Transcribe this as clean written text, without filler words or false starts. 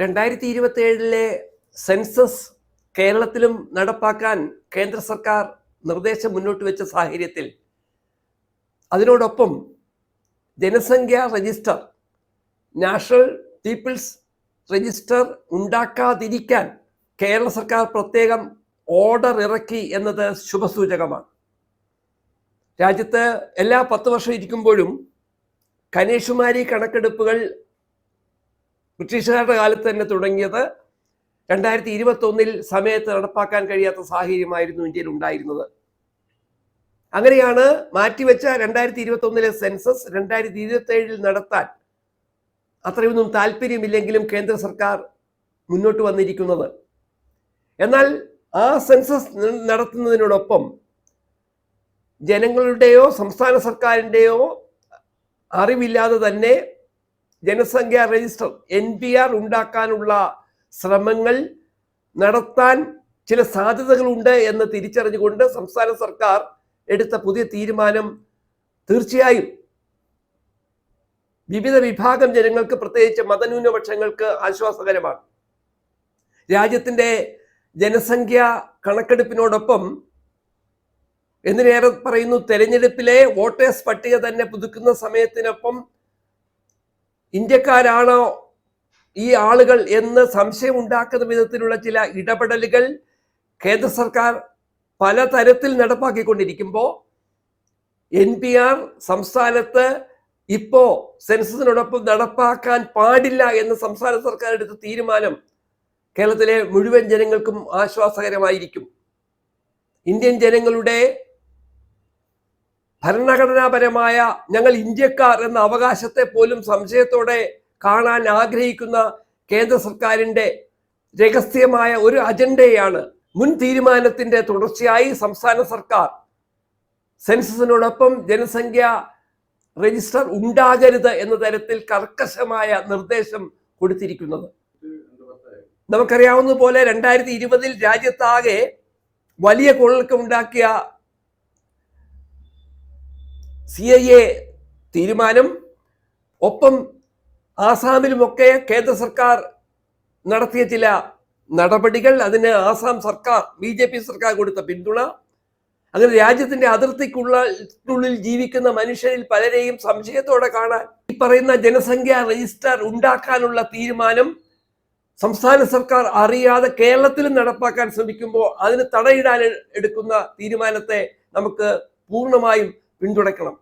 2027 census കേരളത്തിലും നടപ്പാക്കാൻ കേന്ദ്ര സർക്കാർ നിർദ്ദേശം മുന്നോട്ട് വെച്ച സാഹചര്യത്തിൽ അതിനോടൊപ്പം ജനസംഖ്യാ രജിസ്റ്റർ, നാഷണൽ പീപ്പിൾസ് രജിസ്റ്റർ ഉണ്ടാക്കാതിരിക്കാൻ കേരള സർക്കാർ പ്രത്യേകം ഓർഡർ ഇറക്കി എന്നത് ശുഭസൂചകമാണ്. രാജ്യത്ത് എല്ലാ 10 വർഷം ഇരിക്കുമ്പോഴും കന്യാകുമാരി കണക്കെടുപ്പുകൾ ബ്രിട്ടീഷുകാരുടെ കാലത്ത് തന്നെ തുടങ്ങിയത് 2021 സമയത്ത് നടപ്പാക്കാൻ കഴിയാത്ത സാഹചര്യമായിരുന്നു ഇന്ത്യയിൽ ഉണ്ടായിരുന്നത്. അങ്ങനെയാണ് മാറ്റിവെച്ച 2021 സെൻസസ് 2027 നടത്താൻ അത്രയൊന്നും താല്പര്യമില്ലെങ്കിലും കേന്ദ്ര സർക്കാർ മുന്നോട്ട് വന്നിരിക്കുന്നത്. എന്നാൽ ആ സെൻസസ് നടത്തുന്നതിനോടൊപ്പം ജനങ്ങളുടെയോ സംസ്ഥാന സർക്കാരിൻ്റെയോ അറിവില്ലാതെ തന്നെ ജനസംഖ്യാ രജിസ്റ്റർ NPR ഉണ്ടാക്കാനുള്ള ശ്രമങ്ങൾ നടത്താൻ ചില സാധ്യതകളുണ്ട് എന്ന് തിരിച്ചറിഞ്ഞുകൊണ്ട് സംസ്ഥാന സർക്കാർ എടുത്ത പുതിയ തീരുമാനം തീർച്ചയായും വിവിധ വിഭാഗം ജനങ്ങൾക്ക്, പ്രത്യേകിച്ച് മതന്യൂനപക്ഷങ്ങൾക്ക് ആശ്വാസകരമാണ്. രാജ്യത്തിൻ്റെ ജനസംഖ്യ കണക്കെടുപ്പിനോടൊപ്പം എന്തിനേറെ പറയുന്നു, തെരഞ്ഞെടുപ്പിലെ വോട്ടേഴ്സ് പട്ടിക തന്നെ പുതുക്കുന്ന സമയത്തിനൊപ്പം ഇന്ത്യക്കാരാണോ ഈ ആളുകൾ എന്ന് സംശയം ഉണ്ടാക്കുന്ന വിധത്തിലുള്ള ചില ഇടപെടലുകൾ കേന്ദ്ര സർക്കാർ പലതരത്തിൽ നടപ്പാക്കിക്കൊണ്ടിരിക്കുമ്പോൾ NPR സംസ്ഥാനത്ത് ഇപ്പോ സെൻസസിനോടൊപ്പം നടപ്പാക്കാൻ പാടില്ല എന്ന് സംസ്ഥാന സർക്കാർ എടുത്ത തീരുമാനം കേരളത്തിലെ മുഴുവൻ ജനങ്ങൾക്കും ആശ്വാസകരമായിരിക്കും. ഇന്ത്യൻ ജനങ്ങളുടെ ഭരണഘടനാപരമായ ഞങ്ങൾ ഇന്ത്യക്കാർ എന്ന അവകാശത്തെ പോലും സംശയത്തോടെ കാണാൻ ആഗ്രഹിക്കുന്ന കേന്ദ്ര സർക്കാരിൻ്റെ രഹസ്യമായ ഒരു അജണ്ടയാണ് മുൻ തീരുമാനത്തിന്റെ തുടർച്ചയായി സംസ്ഥാന സർക്കാർ സെൻസസിനോടൊപ്പം ജനസംഖ്യ രജിസ്റ്റർ ഉണ്ടാകരുത് എന്ന തരത്തിൽ കർക്കശമായ നിർദ്ദേശം കൊടുത്തിരിക്കുന്നത്. നമുക്കറിയാവുന്നതുപോലെ 2020 രാജ്യത്താകെ വലിയ കൊള്ളക്കമുണ്ടാക്കിയ CIA തീരുമാനം, ഒപ്പം ആസാമിലുമൊക്കെ കേന്ദ്ര സർക്കാർ നടത്തിയ ചില നടപടികൾ, അതിന് ആസാം സർക്കാർ BJP സർക്കാർ കൊടുത്ത പിന്തുണ, അങ്ങനെ രാജ്യത്തിന്റെ അതിർത്തിക്കുള്ളിൽ ജീവിക്കുന്ന മനുഷ്യരിൽ പലരെയും സംശയത്തോടെ കാണാൻ ഈ പറയുന്ന ജനസംഖ്യാ രജിസ്റ്റർ ഉണ്ടാക്കാനുള്ള തീരുമാനം സംസ്ഥാന സർക്കാർ അറിയാതെ കേരളത്തിലും നടപ്പാക്കാൻ ശ്രമിക്കുമ്പോൾ അതിന് തടയിടാൻ എടുക്കുന്ന തീരുമാനത്തെ നമുക്ക് പൂർണ്ണമായും പിന്തുണയ്ക്കണം.